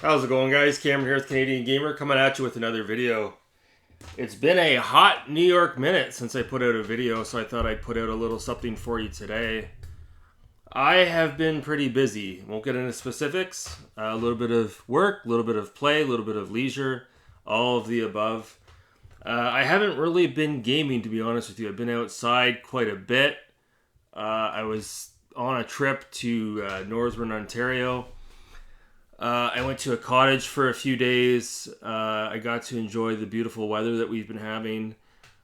How's it going, guys? Cameron here with Canadian Gamer, coming at you with another video. It's been a hot New York minute since I put out a video, so I thought I'd put out a little something for you today. I have been pretty busy. Won't get into specifics. A little bit of work, a little bit of play, a little bit of leisure, all of the above. I haven't really been gaming, to be honest with you. I've been outside quite a bit. I was on a trip to northern Ontario. I went to a cottage for a few days. I got to enjoy the beautiful weather that we've been having.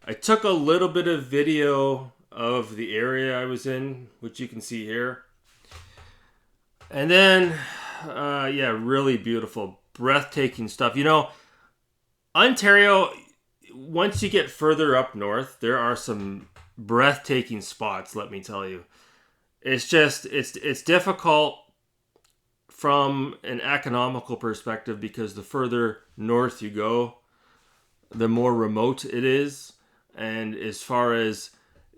I took a little bit of video of the area I was in, which you can see here. And then, really beautiful, breathtaking stuff. You know, Ontario, once you get further up north, there are some breathtaking spots, let me tell you. It's just, it's difficult from an economical perspective because the further north you go, the more remote it is. And as far as,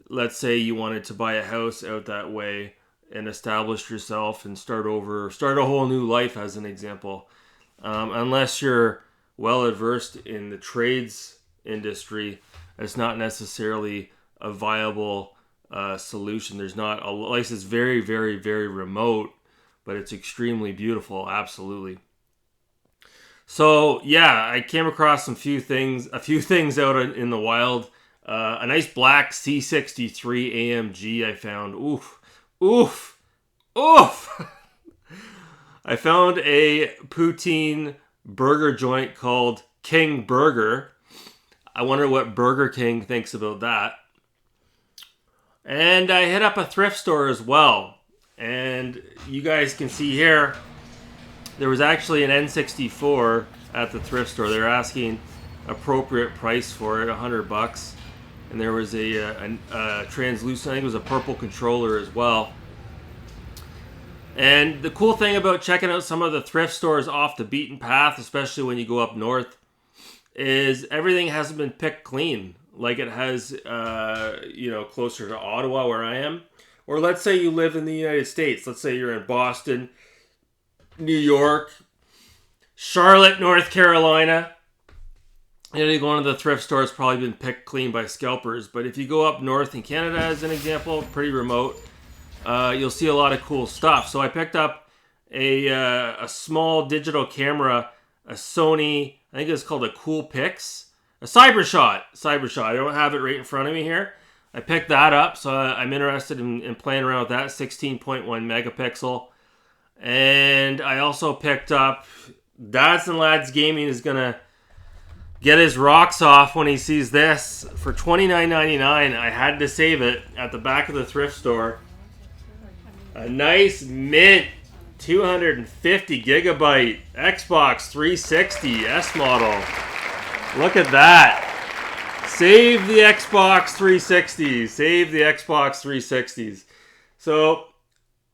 let's say you wanted to buy a house out that way and establish yourself and start a whole new life as an example, unless you're well adversed in the trades industry, it's not necessarily a viable solution. There's not a life is very, very, very remote, but it's extremely beautiful, absolutely. So yeah, I came across a few things out in the wild. A nice black C63 AMG I found. Oof. I found a poutine burger joint called King Burger. I wonder what Burger King thinks about that. And I hit up a thrift store as well. And you guys can see here, there was actually an N64 at the thrift store. They're asking appropriate price for it, $100. And there was a translucent, I think it was a purple controller as well. And the cool thing about checking out some of the thrift stores off the beaten path, especially when you go up north, is everything hasn't been picked clean like it has, closer to Ottawa where I am. Or let's say you live in the United States. Let's say you're in Boston, New York, Charlotte, North Carolina. You go into the thrift store, it's probably been picked clean by scalpers. But if you go up north in Canada, as an example, pretty remote, you'll see a lot of cool stuff. So I picked up a small digital camera, a Sony, I think it's called a Coolpix, a Cybershot. I don't have it right in front of me here. I picked that up, so I'm interested in playing around with that, 16.1 megapixel. And I also picked up, Dads and Lads Gaming is going to get his rocks off when he sees this. For $29.99, I had to save it at the back of the thrift store. A nice mint 250 gigabyte Xbox 360 S model. Look at that. Save the Xbox 360s. Save the Xbox 360s. So,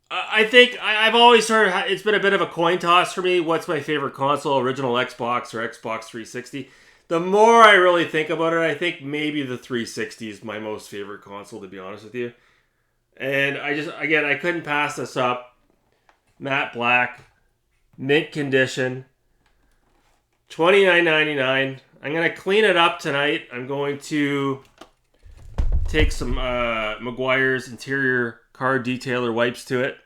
I think I've always heard it's been a bit of a coin toss for me. What's my favorite console? Original Xbox or Xbox 360? The more I really think about it, I think maybe the 360 is my most favorite console, to be honest with you. And I couldn't pass this up. Matte black. Mint condition. $29.99. I'm going to clean it up tonight. I'm going to take some Meguiar's interior car detailer wipes to it.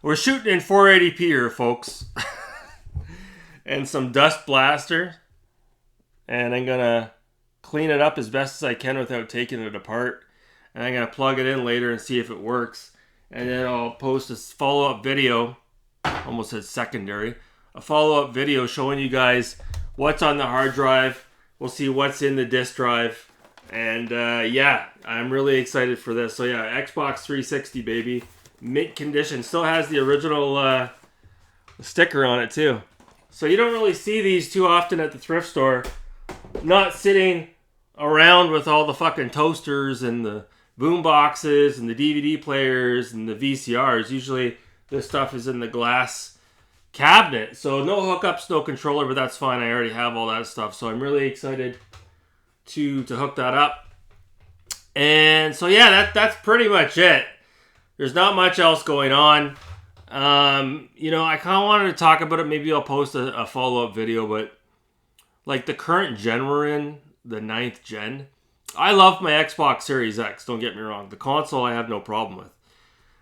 We're shooting in 480p here, folks. And some dust blaster. And I'm going to clean it up as best as I can without taking it apart. And I'm going to plug it in later and see if it works. And then I'll post a follow-up video. Almost said secondary. A follow-up video showing you guys what's on the hard drive. We'll see what's in the disk drive. And I'm really excited for this. So yeah, Xbox 360, baby. Mint condition. Still has the original sticker on it too. So you don't really see these too often at the thrift store. Not sitting around with all the fucking toasters and the boom boxes and the DVD players and the VCRs. Usually this stuff is in the glass cabinet. So no hookups, no controller, but that's fine. I already have all that stuff. So I'm really excited to hook that up. And so yeah, that's pretty much it. There's not much else going on. You know, I kind of wanted to talk about it. Maybe I'll post a follow-up video, but like the current gen we're in, the 9th gen, I love my Xbox Series X, don't get me wrong. The console I have no problem with.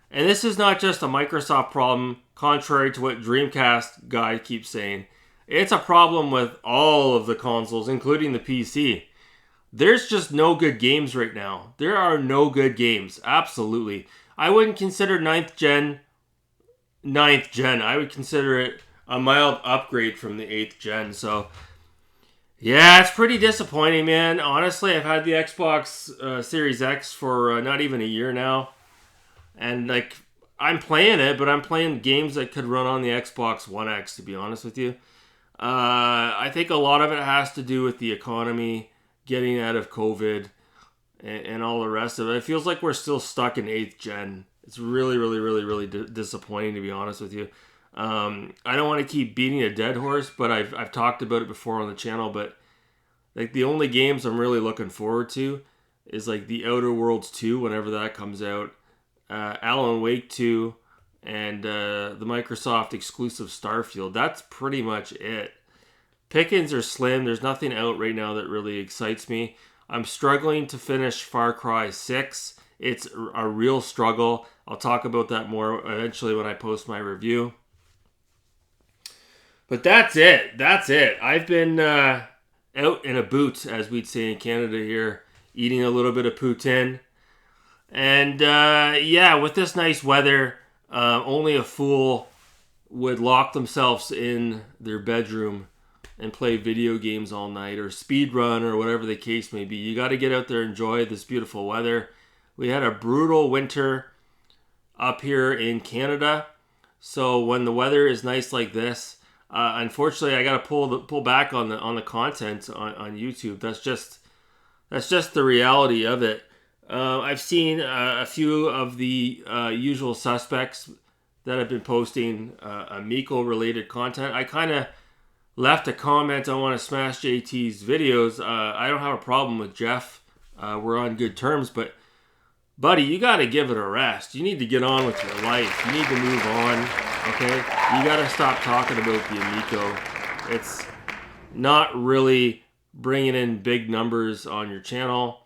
And this is not just a Microsoft problem, contrary to what Dreamcast guy keeps saying. It's a problem with all of the consoles, including the PC. There's just no good games right now. There are no good games. Absolutely. I wouldn't consider 9th gen. I would consider it a mild upgrade from the 8th gen. So, yeah, it's pretty disappointing, man. Honestly, I've had the Xbox Series X for not even a year now. And, like, I'm playing it, but I'm playing games that could run on the Xbox One X, to be honest with you. I think a lot of it has to do with the economy, getting out of COVID, and all the rest of it. It feels like we're still stuck in 8th gen. It's really, really, really, really disappointing, to be honest with you. I don't want to keep beating a dead horse, but I've talked about it before on the channel. But like the only games I'm really looking forward to is like the Outer Worlds 2 whenever that comes out, Alan Wake 2, and the Microsoft exclusive Starfield. That's pretty much it. Pickings are slim. There's nothing out right now that really excites me. I'm struggling to finish Far Cry 6. It's a real struggle. I'll talk about that more eventually when I post my review. But that's it. That's it. I've been out in a boot, as we'd say in Canada here, eating a little bit of poutine. And yeah, with this nice weather, only a fool would lock themselves in their bedroom and play video games all night or speed run or whatever the case may be. You got to get out there and enjoy this beautiful weather. We had a brutal winter up here in Canada. So when the weather is nice like this, unfortunately I got to pull back on the content on YouTube. That's just the reality of it. I've seen a few of the usual suspects that have been posting Amico related content. I kind of left a comment on one of Smash JT's videos. I don't have a problem with Jeff. We're on good terms, but buddy, you got to give it a rest. You need to get on with your life. You need to move on, okay? You got to stop talking about the Amico. It's not really bringing in big numbers on your channel.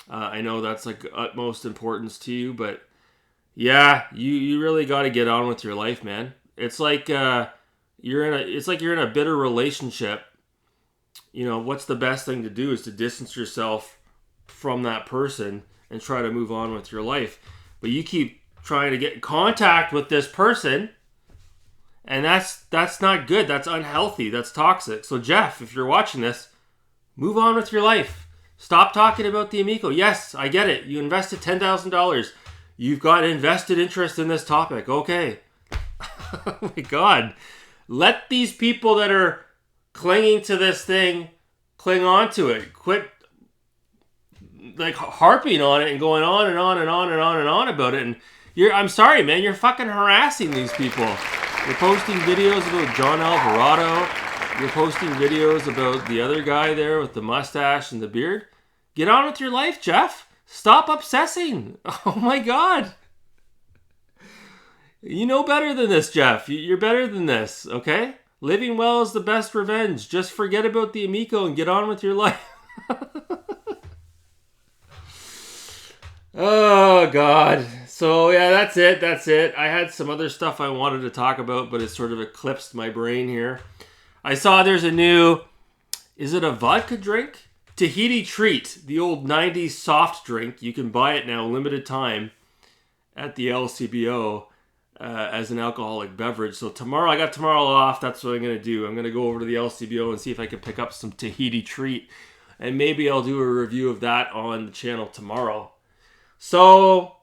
I know that's like utmost importance to you, but yeah, you really got to get on with your life, man. It's like you're in a bitter relationship. You know, what's the best thing to do is to distance yourself from that person and try to move on with your life. But you keep trying to get in contact with this person, and that's not good. That's unhealthy. That's toxic. So Jeff, if you're watching this, move on with your life. Stop talking about the Amico. Yes, I get it. You invested $10,000. You've got invested interest in this topic. Okay. Oh my God. Let these people that are clinging to this thing cling on to it. Quit like harping on it and going on and on and on and on and on about it. And I'm sorry, man, you're fucking harassing these people. You're posting videos about John Alvarado. You're posting videos about the other guy there with the mustache and the beard. Get on with your life, Jeff. Stop obsessing. Oh my God. You know better than this, Jeff. You're better than this, okay? Living well is the best revenge. Just forget about the Amico and get on with your life. Oh, God. So, yeah, that's it. I had some other stuff I wanted to talk about, but it sort of eclipsed my brain here. I saw there's a new, is it a vodka drink? Tahiti Treat, the old 90s soft drink. You can buy it now, limited time, at the LCBO as an alcoholic beverage. So I got tomorrow off. That's what I'm going to do. I'm going to go over to the LCBO and see if I can pick up some Tahiti Treat. And maybe I'll do a review of that on the channel tomorrow. So,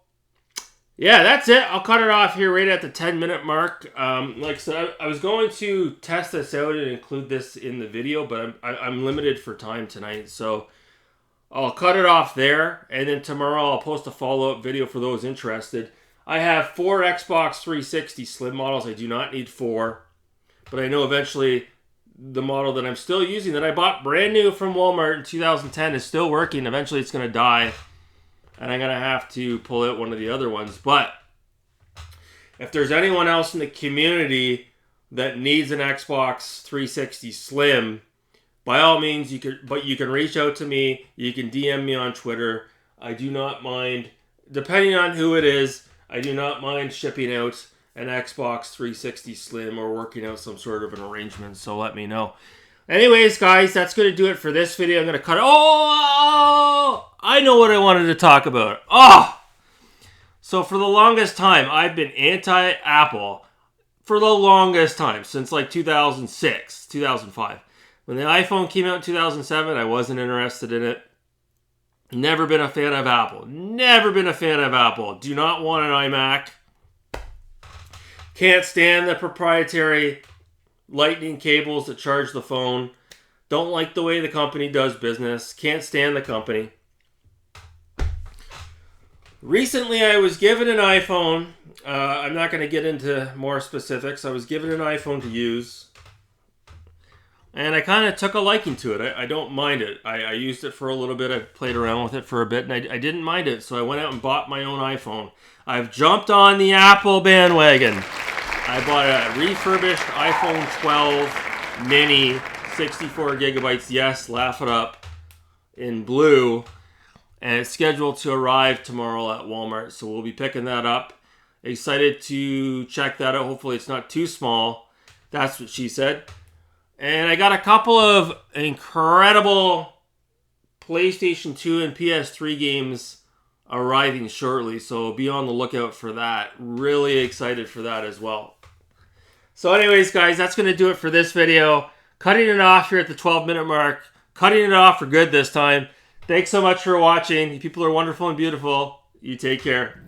yeah, that's it. I'll cut it off here right at the 10-minute mark. Like I said, I was going to test this out and include this in the video, but I'm limited for time tonight. So I'll cut it off there, and then tomorrow I'll post a follow-up video for those interested. I have 4 Xbox 360 Slim models. I do not need 4, but I know eventually the model that I'm still using, that I bought brand new from Walmart in 2010, is still working. Eventually it's going to die, and I'm going to have to pull out one of the other ones. But If there's anyone else in the community that needs an Xbox 360 Slim, by all means, you can reach out to me. You can DM me on Twitter. I do not mind, depending on who it is, I do not mind shipping out an Xbox 360 Slim or working out some sort of an arrangement, so let me know. Anyways, guys, that's going to do it for this video. I'm going to cut it. Oh, I know what I wanted to talk about. So for the longest time, I've been anti-Apple for the longest time, since like 2006, 2005. When the iPhone came out in 2007, I wasn't interested in it. Never been a fan of Apple. Never been a fan of Apple. Do not want an iMac. Can't stand the proprietary lightning cables that charge the phone. Don't like the way the company does business. Can't stand the company. Recently, I was given an iPhone. I'm not going to get into more specifics. I was given an iPhone to use. And I kind of took a liking to it. I don't mind it. I used it for a little bit. I played around with it for a bit, and I didn't mind it. So I went out and bought my own iPhone. I've jumped on the Apple bandwagon. I bought a refurbished iPhone 12 mini, 64 gigabytes. Yes, laugh it up, in blue. And it's scheduled to arrive tomorrow at Walmart. So we'll be picking that up. Excited to check that out. Hopefully it's not too small. That's what she said. And I got a couple of incredible PlayStation 2 and PS3 games arriving shortly. So be on the lookout for that. Really excited for that as well. So anyways, guys, that's going to do it for this video. Cutting it off here at the 12-minute mark. Cutting it off for good this time. Thanks so much for watching. You people are wonderful and beautiful. You take care.